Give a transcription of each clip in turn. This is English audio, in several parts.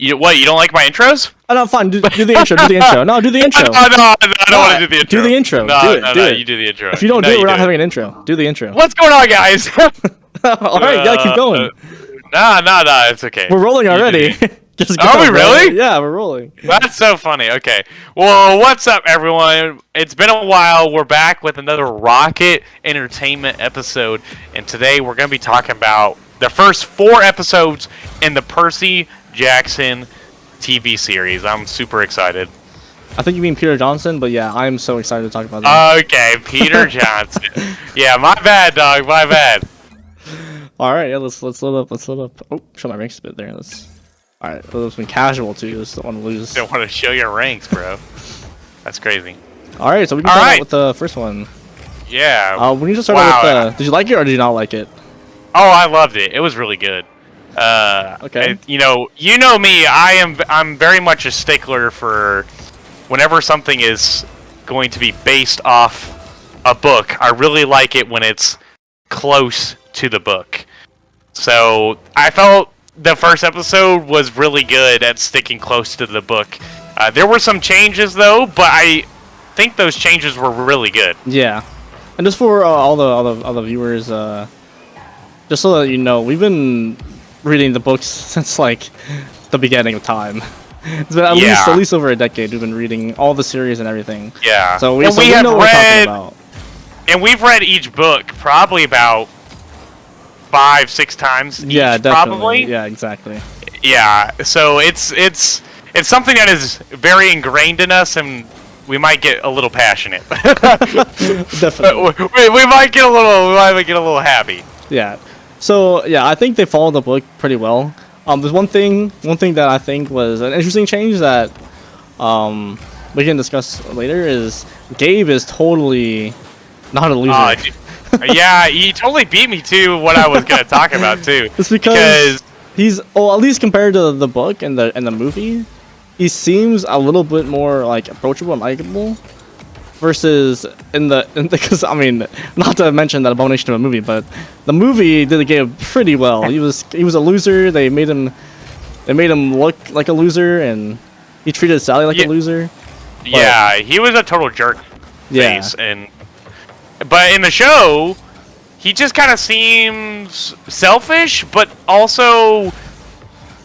What? You don't like my intros? Oh, no, fine. Do the intro. Do the intro. No, do the intro. No, I don't want to do the intro. Do the intro. No, do it. You do the intro. If you don't do it, we're not having an intro. Do the intro. What's going on, guys? All right, gotta keep going. Nah, it's okay. We're rolling already. Just go, Are we really? Yeah, we're rolling. That's so funny. Okay. Well, what's up, everyone? It's been a while. We're back with another Rocket Entertainment episode, and today we're going to be talking about the first 4 episodes in the Percy Jackson TV series. I'm super excited. I think you mean Peter Johnson, but yeah, I'm so excited to talk about that. Okay, Peter Johnson. Yeah, my bad, dog. My bad. All right, yeah, let's load up. Let's load up. Oh, show my ranks a bit there. All right, it's been casual too. Just don't want to lose. Don't want to show your ranks, bro. That's crazy. All right, so we can start out with the first one. Yeah. We need to start out with. Did you like it or did you not like it? Oh, I loved it. It was really good. Okay. You know me. I'm very much a stickler for whenever something is going to be based off a book. I really like it when it's close to the book. So I felt the first episode was really good at sticking close to the book. There were some changes though, but I think those changes were really good. Yeah, and just for all the viewers, just so that you know, we've been reading the books since like the beginning of time. It's been at least over a decade. We've been reading all the series and everything. Yeah. So we know what we're talking about. And we've read each book probably about 5-6 times each, yeah, definitely. Probably. Yeah, exactly. Yeah, so it's something that is very ingrained in us, and we might get a little passionate. Definitely. we might get a little happy. Yeah. So yeah, I think they followed the book pretty well. There's one thing that I think was an interesting change that we can discuss later is Gabe is totally not a loser. Yeah, he totally beat me to what I was gonna talk about too. It's because he's, at least compared to the book and the movie, he seems a little bit more like approachable and likable. Versus because I mean, not to mention that abomination of a movie, but the movie did Gabe pretty well. He was a loser. They made him look like a loser, and he treated Sally like a loser. Yeah, he was a total jerk face, yeah. But in the show, he just kind of seems selfish, but also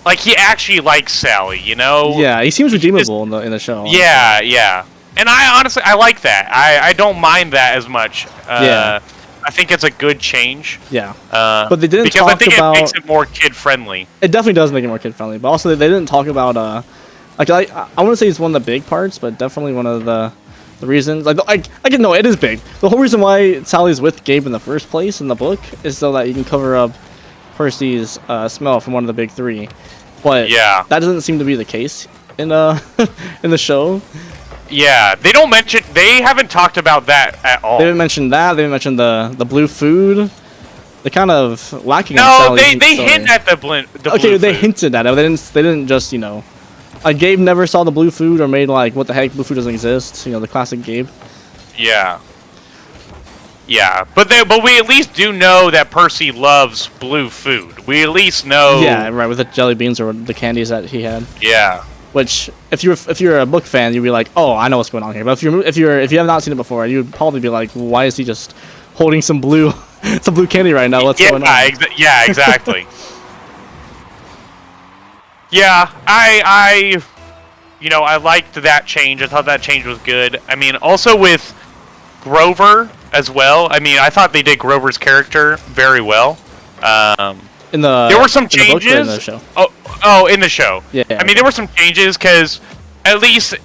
like he actually likes Sally, you know? Yeah, he seems redeemable in the show. Honestly. Yeah. And I like that. I don't mind that as much. I think it's a good change. Yeah. But they didn't talk about... Because I think it makes it more kid-friendly. It definitely does make it more kid-friendly. But also, they didn't talk about... I wouldn't say it's one of the big parts, but definitely one of the reasons... Like, I can know it is big. The whole reason why Sally's with Gabe in the first place in the book is so that you can cover up Percy's smell from one of the big 3. But that doesn't seem to be the case in in the show. Yeah, they haven't talked about that at all. They didn't mention that. They didn't mention the blue food. They're kind of lacking. No, they hint at the blue okay, they food. hinted at it. They didn't just, you know, like Gabe never saw the blue food or made like, what the heck, blue food doesn't exist. You know, the classic Gabe. Yeah. Yeah, but we at least do know that Percy loves blue food. We at least know. Yeah, right, with the jelly beans or the candies that he had. Yeah. Which, if you're a book fan, you'd be like, oh, I know what's going on here. But if you have not seen it before, you'd probably be like, why is he just holding some blue candy right now? What's going on? Yeah, exactly. Yeah, I liked that change. I thought that change was good. I mean, also with Grover as well. I mean, I thought they did Grover's character very well. There were some changes. In the show? Oh, in the show. Yeah. I mean, there were some changes because at least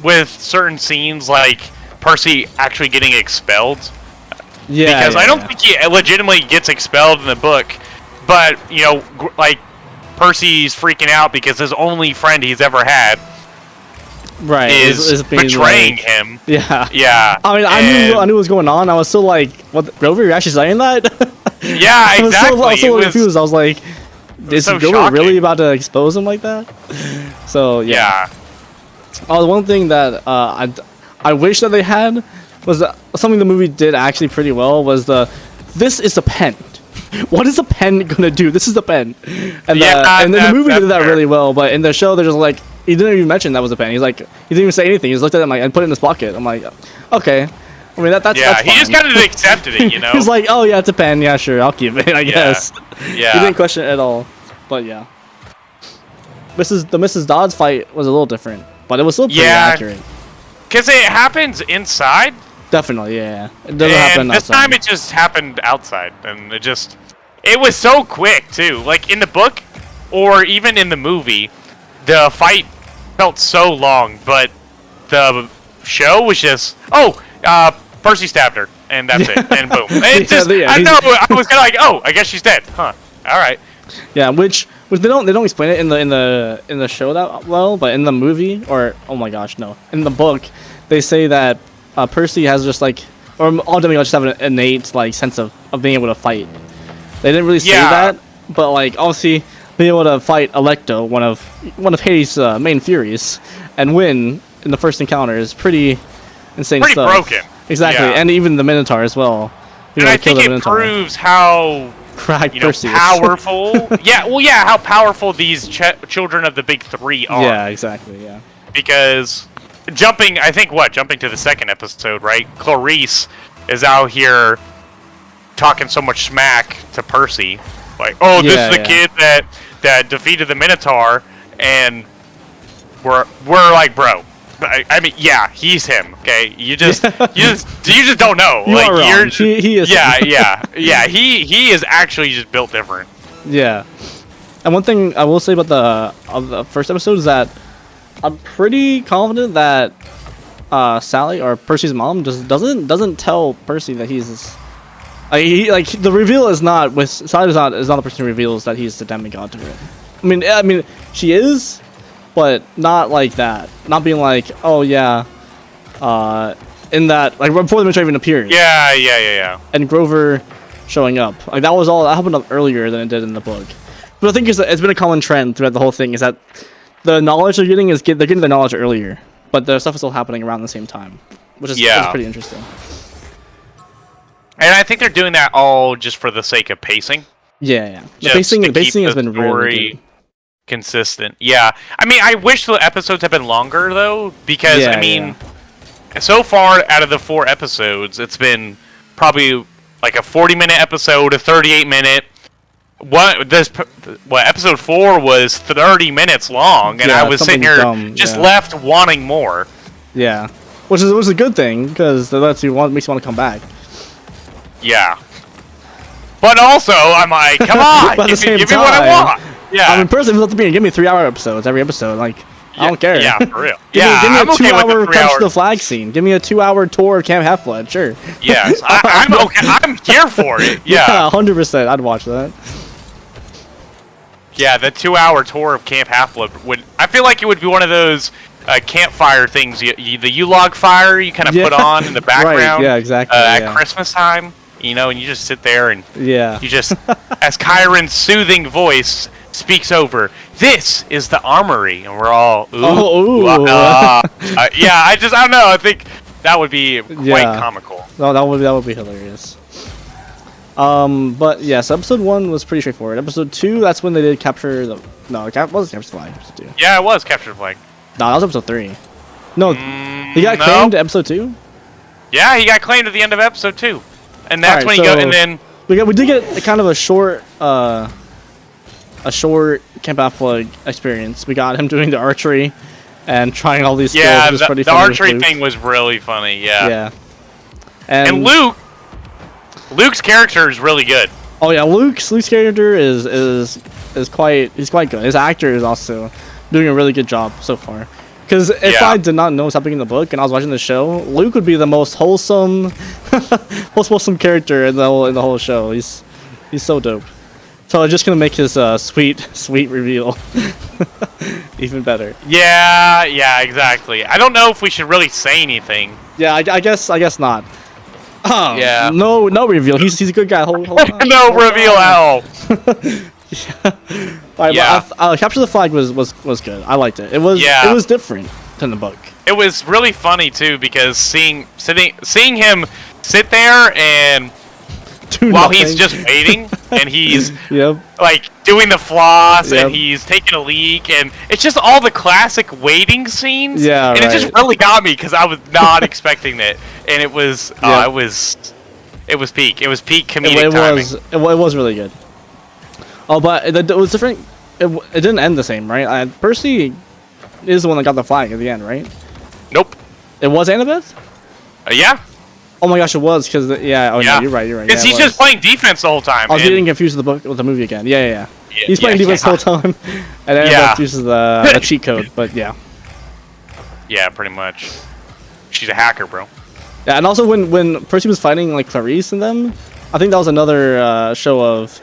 with certain scenes, like Percy actually getting expelled. Yeah. Because I don't think he legitimately gets expelled in the book, but you know, like Percy's freaking out because his only friend he's ever had. Right, is betraying him. Yeah. Yeah. I mean, I knew what was going on. I was still like, "What, Grover? You're actually saying that?" Yeah, exactly. I was so confused. I was like, "Is Grover really about to expose him like that?" So yeah. Oh, the one thing that I wish that they had was something the movie did actually pretty well was this is a pen. what is a pen gonna do? This is a pen. And, Yeah, and in the movie they did that fair. really well, but in the show they're just like, he didn't even mention that was a pen. He's like, he didn't even say anything. He just looked at it and put it in his pocket. I'm like, okay. I mean that's Yeah, that's he just fine. kind of accepted it, you know. He's like, oh yeah, it's a pen. Yeah, sure, I'll keep it. I guess. Yeah. He didn't question it at all. But yeah, Mrs. Dodd's fight was a little different, but it was still pretty accurate. Because it happens inside. Definitely, yeah. It doesn't happen And this outside. time it just happened outside, and it was so quick too. Like in the book, or even in the movie, the fight felt so long, but the show was just, Percy stabbed her, and that's it, and boom. It I know, I was kind of like, oh, I guess she's dead, huh? All right. Yeah, which they don't explain it in the show that well, but in the movie, or oh my gosh, no, in the book, they say that Percy has just like, or all demigods just have an innate like sense of being able to fight. They didn't really say that, but like obviously being able to fight Alecto, one of Hades' main furies, and win in the first encounter is pretty insane Pretty stuff. broken. Exactly, Yeah. and even the Minotaur as well. And I think it proves how Percy is. powerful. How powerful these children of the big three are. Yeah, exactly. Yeah. Because jumping to the second episode, right? Clarice is out here talking so much smack to Percy, like, "Oh, this is the kid that defeated the Minotaur," and we're like, "Bro, I mean, yeah, he's him. Okay, you just don't know. You like, are wrong. He is. Yeah. He is actually just built different. Yeah. And one thing I will say about the first episode is that I'm pretty confident that Sally, or Percy's mom, just doesn't tell Percy that he's the reveal is not with Sally is not the person who reveals that he's the demigod to her. I mean she is, but not like that. Not being like, oh yeah, in that, like before the Minotaur even appears. Yeah. And Grover showing up, like that happened up earlier than it did in the book. But I think it's been a common trend throughout the whole thing is that the knowledge they're getting they're getting the knowledge earlier, but the stuff is still happening around the same time, which is pretty interesting. And I think they're doing that all just for the sake of pacing. Yeah. The pacing has been really good. Consistent. Yeah. I mean, I wish the episodes had been longer though, because so far out of the 4 episodes, it's been probably like a 40-minute episode, a 38-minute. Episode 4 was 30 minutes long, and I was sitting here left wanting more. Yeah, which is a good thing because that makes you want to come back. Yeah, but also I'm like, come on, give me what I want. Yeah, I mean, personally, if it's give me 3-hour episodes every episode. Like, I don't care. Yeah, for real. give me a 2-hour capture the flag scene. Give me a 2-hour tour of Camp Half-Blood. Sure. Yes, I'm okay. I'm here for it. Yeah, 100%. I'd watch that. Yeah, the 2-hour tour of Camp Half-Blood I feel like it would be one of those campfire things, the U-log fire you kind of put on in the background. Right, yeah, exactly. At Christmas time, and you just sit there and you just, as Kyron's soothing voice speaks over, "This is the armory," and we're all, ooh. I don't know. I think that would be quite comical. No, that would be hilarious. But yes, episode 1 was pretty straightforward. Episode 2, that's when they did capture the. No, it wasn't capture the flag. Episode 2. Yeah, it was capture the flag. No, that was episode 3. No, he got claimed to episode 2. Yeah, he got claimed at the end of episode 2, and that's when he and then we did get kind of a short Camp Half-Blood experience. We got him doing the archery and trying all these skills. Yeah, the archery thing was really funny. Yeah. And Luke's character is really good. Oh yeah, Luke's character is quite good. His actor is also doing a really good job so far. Because if I did not know what's happening in the book and I was watching the show, Luke would be the most wholesome character in the whole show. He's so dope. So I'm just gonna make his sweet reveal even better. Yeah, exactly. I don't know if we should really say anything. Yeah, I guess not. Yeah. No reveal. He's a good guy. Hold no reveal at all. Capture the Flag was good. I liked it. It was different than the book. It was really funny too because seeing him sit there and while he's just waiting, and he's Yep. like doing the floss, Yep. and he's taking a leak, and it's just all the classic waiting scenes. Yeah, and it just really got me because I was not expecting it, and it was Yeah. it was peak. It was peak comedic timing. It was really good. Oh, but it was different. It didn't end the same, right? Percy is the one that got the flag at the end, right? Nope. It was Annabeth? Yeah. Oh my gosh, it was because yeah. Oh Yeah. no, you're right. Because Yeah, he's just playing defense the whole time. I was getting confused with the movie again. Yeah. Yeah, He's playing defense the whole time, and then Yeah. uses the cheat code. But yeah. Yeah, pretty much. She's a hacker, bro. Yeah, and also when Percy was fighting like Clarice and them, I think that was another show of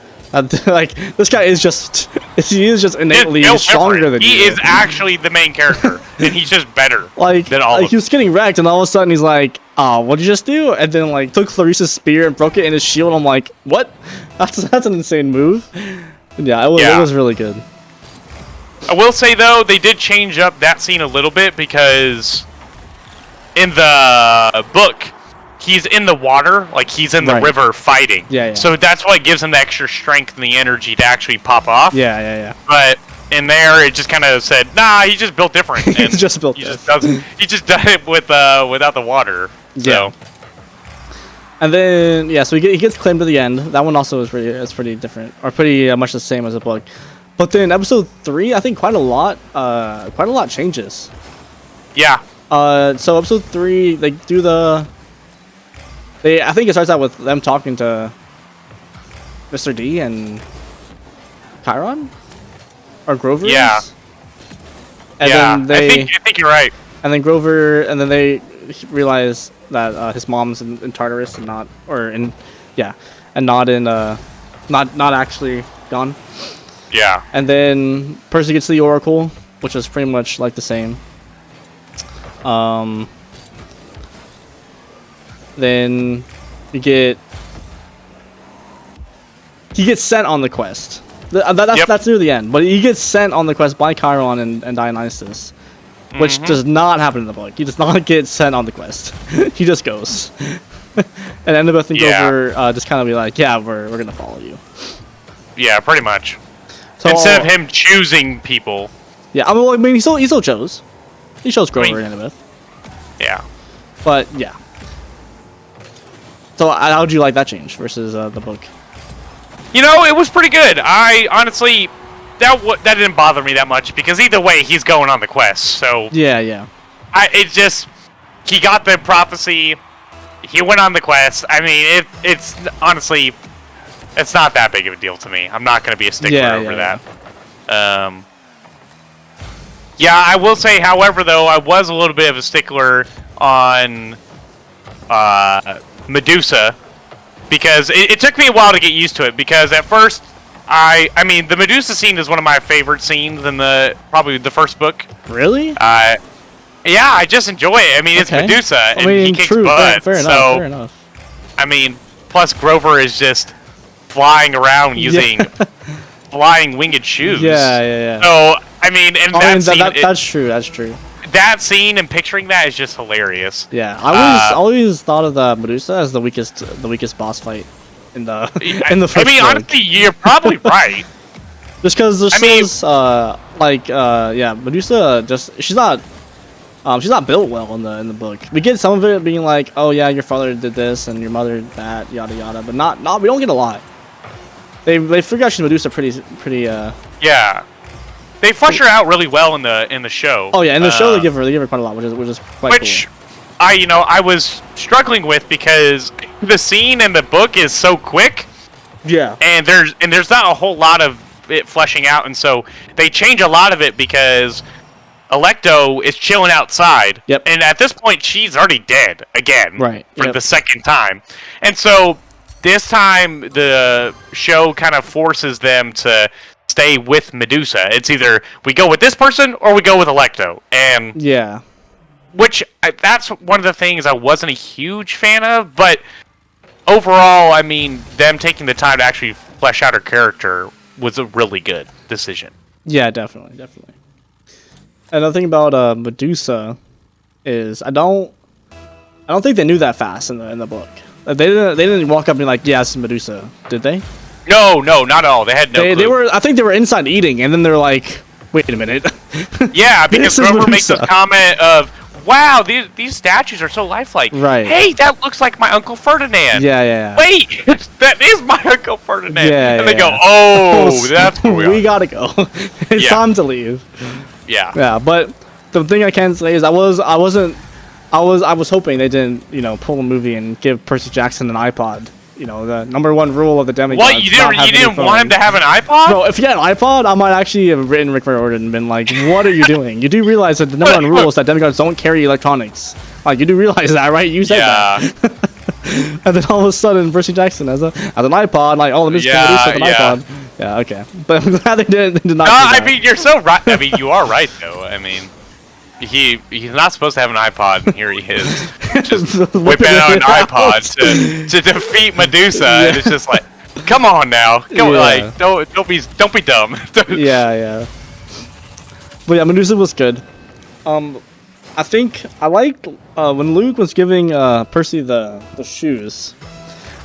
like this guy is just he is just innately stronger than he you. is actually the main character, and he's just better like than all of he was getting wrecked, and all of a sudden he's like, "Oh, what'd you just do?" And then like took Clarice's spear and broke it in his shield. I'm like, "What? That's an insane move." And yeah, it was really good. I will say though, they did change up that scene a little bit because in the book, he's in the water, like he's in the river fighting. Yeah. So that's why it gives him the extra strength and the energy to actually pop off. Yeah. But in there, it just kind of said, "Nah, he just built different." He's just built. He just doesn't. He just done it with without the water. So. Yeah. And then so he gets claimed to the end. That one also is pretty different, or pretty much the same as the book. But then episode 3, I think quite a lot changes. Yeah. So episode 3, they do I think it starts out with them talking to Mr. D and Chiron or Grover. Yeah. And then I think you're right. And then Grover, and then they realize that his mom's in Tartarus and not not actually gone. Yeah. And then Percy gets the Oracle, which is pretty much like the same. Then he gets sent on the quest. That's near the end, but he gets sent on the quest by Chiron and Dionysus, which does not happen in the book. He does not get sent on the quest. He just goes. And Annabeth and Grover just kind of be like, "Yeah, we're gonna follow you." Yeah, pretty much. So, instead of him choosing people. Yeah, I mean, he still chose. He chose Grover and Annabeth. Yeah. But yeah. So how would you like that change versus the book? You know, it was pretty good. I honestly, that didn't bother me that much because either way, he's going on the quest. So yeah. He got the prophecy. He went on the quest. I mean, it's honestly, it's not that big of a deal to me. I'm not going to be a stickler over that. Yeah, I will say, however, though, I was a little bit of a stickler on Medusa because it took me a while to get used to it because at first, I mean, the Medusa scene is one of my favorite scenes in probably the first book. Really? Yeah, I just enjoy it. I mean, it's Medusa, and he kicks butt. Fair enough. I mean, plus Grover is just flying around using flying winged shoes. Yeah. So, I mean, and that's true. That's true. That scene and picturing that is just hilarious. Yeah, I always thought of the Medusa as the weakest boss fight in the first. I mean, book. honestly, you're probably right. Just because Medusa she's not built well in the book. We get some of it being like, oh yeah, your father did this and your mother that, yada yada, but not we don't get a lot. They figure out she's Medusa pretty. Yeah, they flesh her out really well in the show. Oh yeah, in the show they give her quite a lot, which is quite cool. I was struggling with because the scene in the book is so quick. Yeah. And there's not a whole lot of it fleshing out, and so they change a lot of it because Electo is chilling outside. Yep. And at this point, she's already dead again. Right. For the second time. And so this time, the show kind of forces them to stay with Medusa. It's either we go with this person or we go with Electo. And yeah. Which, that's one of the things I wasn't a huge fan of, but overall, I mean, them taking the time to actually flesh out her character was a really good decision. Yeah, definitely. Another thing about Medusa is I don't think they knew that fast in the book. They didn't walk up and be like, "Yeah, it's Medusa," did they? No, not at all. They had no clue. They were. I think they were inside eating, and then they're like, "Wait a minute." Yeah, because This is Grover makes a Medusa. comment of, "Wow, these statues are so lifelike." Right. Hey, that looks like my Uncle Ferdinand. Yeah. Wait, that is my Uncle Ferdinand. Yeah, and they go, yeah. "Oh, that's where we are." We gotta go. It's Yeah. time to leave. Yeah. Yeah, but the thing I can say is I was hoping they didn't, pull a movie and give Percy Jackson an iPod. The #1 rule of the demigods. What, you didn't want him to have an iPod? Bro, if he had an iPod, I might actually have written Rick Riordan and been like, "What are you doing? You do realize that the #1 rule is that demigods don't carry electronics. Like, you do realize that, right? You said that." And then all of a sudden, Percy Jackson has an iPod. Like, oh, let me just Yeah, with an yeah. iPod. Yeah, okay. But I'm glad they did not. No, do I that. mean, you're so right. I mean, you are right, though. I mean, he's not supposed to have an iPod, and here he is, just whipping out an iPod to defeat Medusa. Yeah. And it's just like, come on now, Yeah. like don't be dumb. Yeah. But yeah, Medusa was good. I think I liked when Luke was giving Percy the shoes.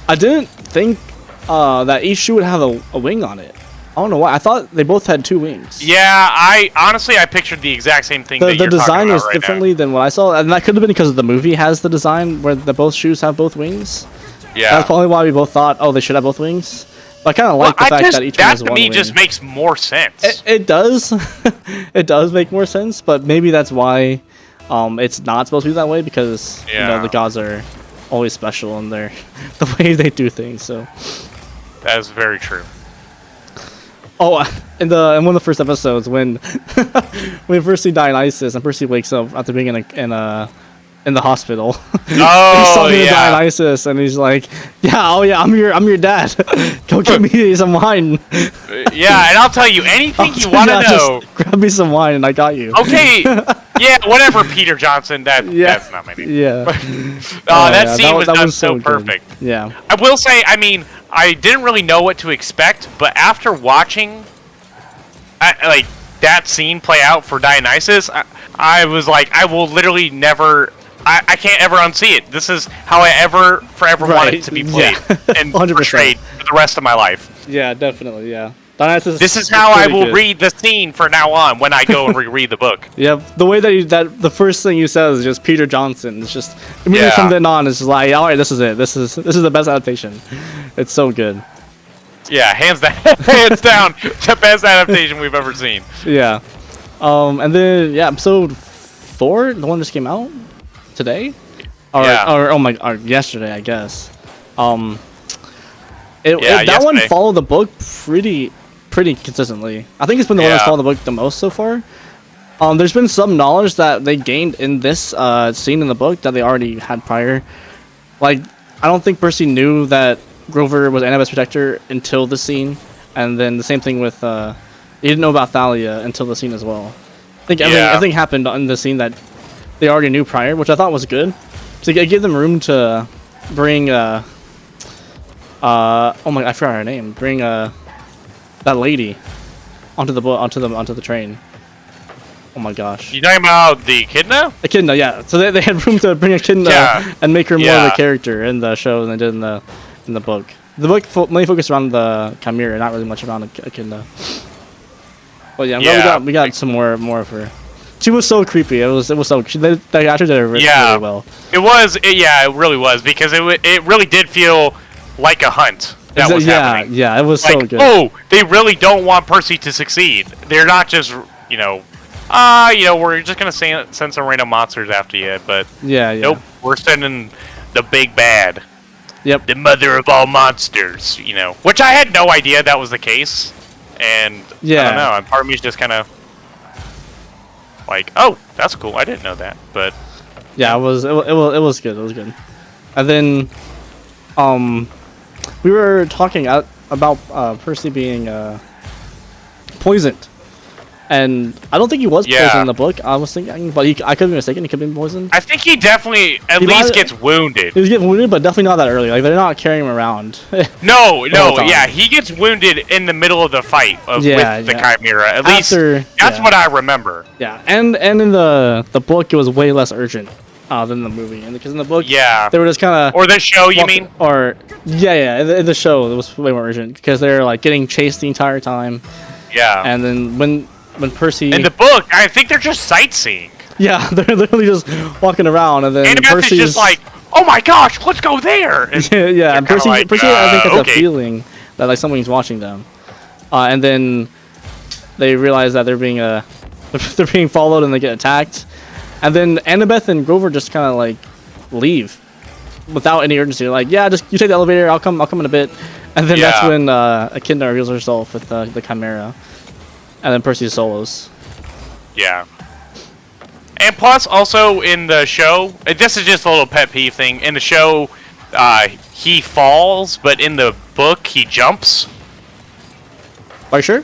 I didn't think that each shoe would have a wing on it. I don't know why. I thought they both had 2 wings. Yeah, I honestly pictured the exact same thing. The that you're design talking about was right differently than what I saw, and that could have been because the movie has the design where both shoes have both wings. now. Yeah. That's probably why we both thought, oh, they should have both wings. But I kind of like the fact that each one that has to one me wing. just makes more sense. It does. It does make more sense, but maybe that's why it's not supposed to be that way, because Yeah. the gods are always special in their the way they do things. So That is very true. in one of the first episodes when we first see Dionysus and Percy wakes up at the beginning in the hospital. He's Oh talking to yeah. Dionysus and he's like, I'm your dad. Go get me some wine. Yeah, and I'll tell you anything you want to Yeah, just know. grab me some wine and I got you. Okay, yeah, whatever, Peter Johnson. That's not my name. Yeah. That yeah, scene was that done was so good. perfect. Yeah. I will say, I mean, I didn't really know what to expect, but after watching, like that scene play out for Dionysus, I was like, I will literally never. I can't ever unsee it. This is how I forever want Right, it to be played yeah. and 100%. portrayed for the rest of my life. Yeah, definitely. Yeah. Dionysus This is is how I pretty will good. read the scene from now on when I go and reread the book. Yeah, the way that the first thing you said is just Peter Johnson. It's just immediately Yeah. from then on, it's just like, all right, this is it. This is the best adaptation. It's so good. Yeah, hands down, the best adaptation we've ever seen. Yeah. And then episode 4, the one that just came out today, or Yeah. or yesterday, I guess. That one yesterday. followed the book pretty consistently. I think it's been the one that's Yeah. followed the book the most so far. There's been some knowledge that they gained in this scene in the book that they already had prior. Like, I don't think Percy knew that Grover was Annabeth's protector until the scene, and then the same thing with he didn't know about Thalia until the scene as well. I think everything happened in the scene that they already knew prior, which I thought was good. So it gave them room to bring oh my, I forgot her name. Bring that lady onto the train. Oh my gosh. You talking about the Echidna? Echidna, yeah. So they had room to bring Echidna Yeah. and make her more of Yeah. a character in the show than they did in the book. The book mainly focused around the Chimera, not really much around Echidna. But yeah, Yeah. we got some more of her. She was so creepy. It was so. They actually did it really well. It really was, because it really did feel like a hunt that was happening. Yeah, it was Like, so good. oh, they really don't want Percy to succeed. They're not just, we're just gonna send some random monsters after you, but Yeah. nope, we're sending the big bad, Yep. the mother of all monsters. Which I had no idea that was the case, and I Yeah. don't know. And part of me is just kind of like, oh, that's cool. I didn't know that, but Yeah, it was good. It was good. And then, we were talking about Percy being poisoned, and I don't think he was poisoned in the book. I was thinking, but I could be mistaken. He could be poisoned. I think he definitely at He least might- gets wounded. He was getting wounded, but definitely not that early. Like, they're not carrying him around. No, time. yeah, he gets wounded in the middle of the fight with the Chimera. At least After- that's yeah. what I remember. Yeah, and in the book, it was way less urgent. than the movie. And because in the book, Yeah. they were just kind of Or the show, you mean? Or yeah, in the show it was way more urgent because they're like getting chased the entire time. Yeah. And then when Percy in the book, I think they're just sightseeing. Yeah, they're literally just walking around, and then Annabeth is just like, oh my gosh, let's go there. And yeah, and Percy, like, Percy, I think has okay. a feeling that like somebody's watching them, and then they realize that they're being followed and they get attacked, and then Annabeth and Grover just kind of like leave without any urgency. They're like, yeah, just you take the elevator, I'll come in a bit, and then that's when Echidna reveals herself with the Chimera, and then Percy solos. Yeah. And plus, also in the show, this is just a little pet peeve thing. In the show, he falls, but in the book, he jumps. Are you sure?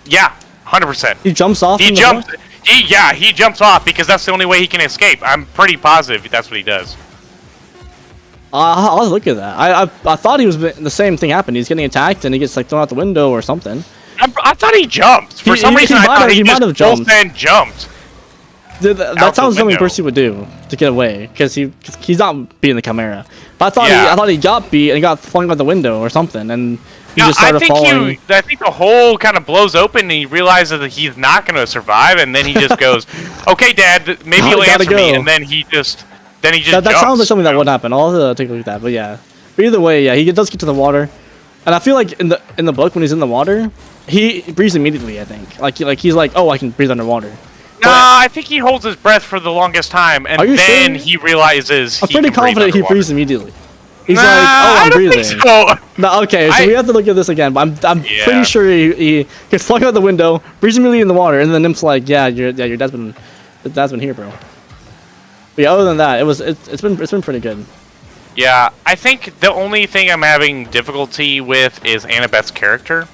Yeah, 100%. He jumps off. He jumps. He jumps off because that's the only way he can escape. I'm pretty positive that's what he does. I'll look at that. I thought he was the same thing happened. He's getting attacked and he gets like thrown out the window or something. I thought he jumped. For some reason, I thought he might have jumped. That sounds something Percy would do to get away, because he's not beating the Chimera. But I thought he got beat and he got flung out the window or something, and he just started falling. I think the hole kind of blows open, and he realizes that he's not going to survive, and then he just goes, "Okay, Dad, maybe you'll answer me," and then he just That sounds like something that would happen. I'll have to take a look at that. But yeah, but either way, yeah, he does get to the water, and I feel like in the book when he's in the water, he breathes immediately. I think he's like, oh, I can breathe underwater. I think he holds his breath for the longest time, and then he realizes I'm pretty confident he breathes immediately. He's like, oh, I I'm don't breathing. think so. No, okay, so we have to look at this again, but I'm pretty sure he gets flung out the window, breathes immediately in the water, and then the nymph's like, yeah, your dad's been here, bro. But yeah, other than that, it's been pretty good. Yeah, I think the only thing I'm having difficulty with is Annabeth's character.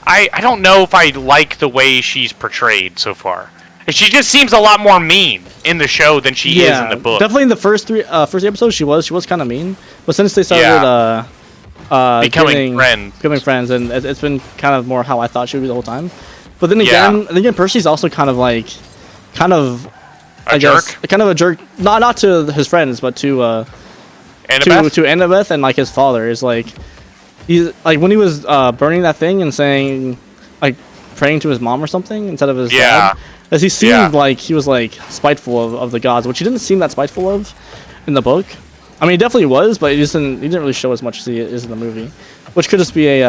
I don't know if I like the way she's portrayed so far. She just seems a lot more mean in the show than she is in the book. Definitely in the first three episodes, she was kind of mean. But since they started becoming friends, and it's been kind of more how I thought she would be the whole time. But then again, Percy's also kind of a jerk. Not to his friends, but to Annabeth and like his father is like. He's like when he was burning that thing and saying, like, praying to his mom or something instead of his dad. As he seemed like he was like spiteful of the gods, which he didn't seem that spiteful of in the book. I mean, he definitely was, but he didn't really show as much as he is in the movie, which could just be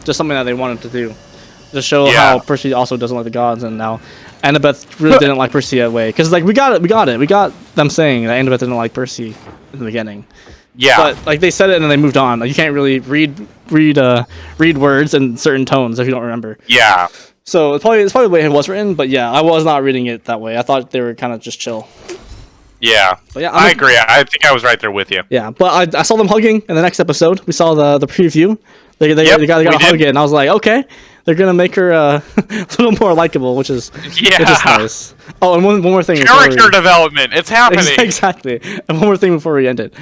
just something that they wanted to do, to show how Percy also doesn't like the gods, and now Annabeth really didn't like Percy that way. Because like we got them saying that Annabeth didn't like Percy in the beginning. Yeah, but like they said it and then they moved on. Like you can't really read words in certain tones if you don't remember. Yeah. So it's probably the way it was written, but yeah, I was not reading it that way. I thought they were kind of just chill. Yeah. But yeah, I agree. I think I was right there with you. Yeah, but I saw them hugging in the next episode. We saw the preview. They got a hug in, and I was like, okay, they're gonna make her a little more likable, which is nice. Oh, and one more thing. Character development. It's happening. Exactly. And one more thing before we end it.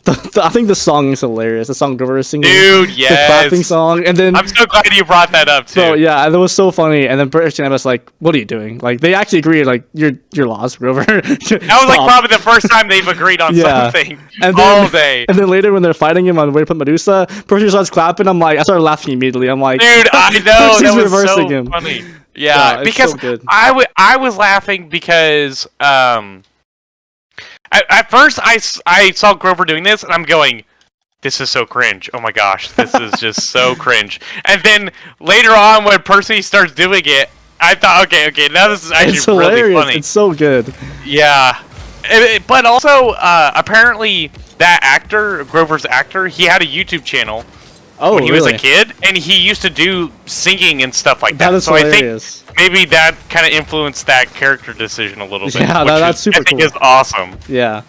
I think the song is hilarious. The song Grover is singing. Dude, yes. The clapping song, and then I'm so glad you brought that up too. So yeah, that was so funny. And then British and was like, "What are you doing?" Like they actually agreed. Like you're lost, Grover. That was like probably the first time they've agreed on something all day. And then later when they're fighting him on the way to put Medusa, Percy starts clapping. I started laughing immediately. I'm like, dude, I know that was reversing so funny. Yeah, because so I was laughing because at first I saw Grover doing this and I'm going, this is so cringe. Oh my gosh, this is just so cringe. And then later on when Percy starts doing it, I thought, okay, now this is actually really funny. It's so good. Yeah. But also, apparently that actor, Grover's actor, he had a YouTube channel when he was a kid, and he used to do singing and stuff like that. So hilarious. I think maybe that kind of influenced that character decision a little bit. Yeah, that's super cool. I think is awesome. Yeah.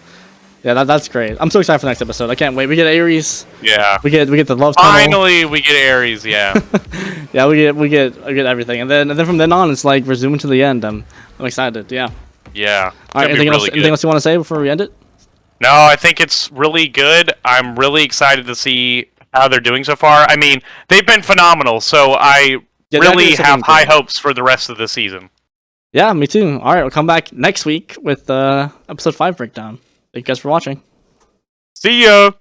Yeah, that's great. I'm so excited for the next episode. I can't wait. We get Ares. Yeah. We get the love tunnel. Finally, we get Ares. Yeah. Yeah, we get everything, and then from then on, it's like we're zooming to the end. I'm excited. Yeah. Yeah. All right. Anything else you want to say before we end it? No, I think it's really good. I'm really excited to see how they're doing so far. I mean, they've been phenomenal. So I really have high hopes for the rest of the season. Yeah, me too. All right, we'll come back next week with episode 5 breakdown. Thank you guys for watching. See ya.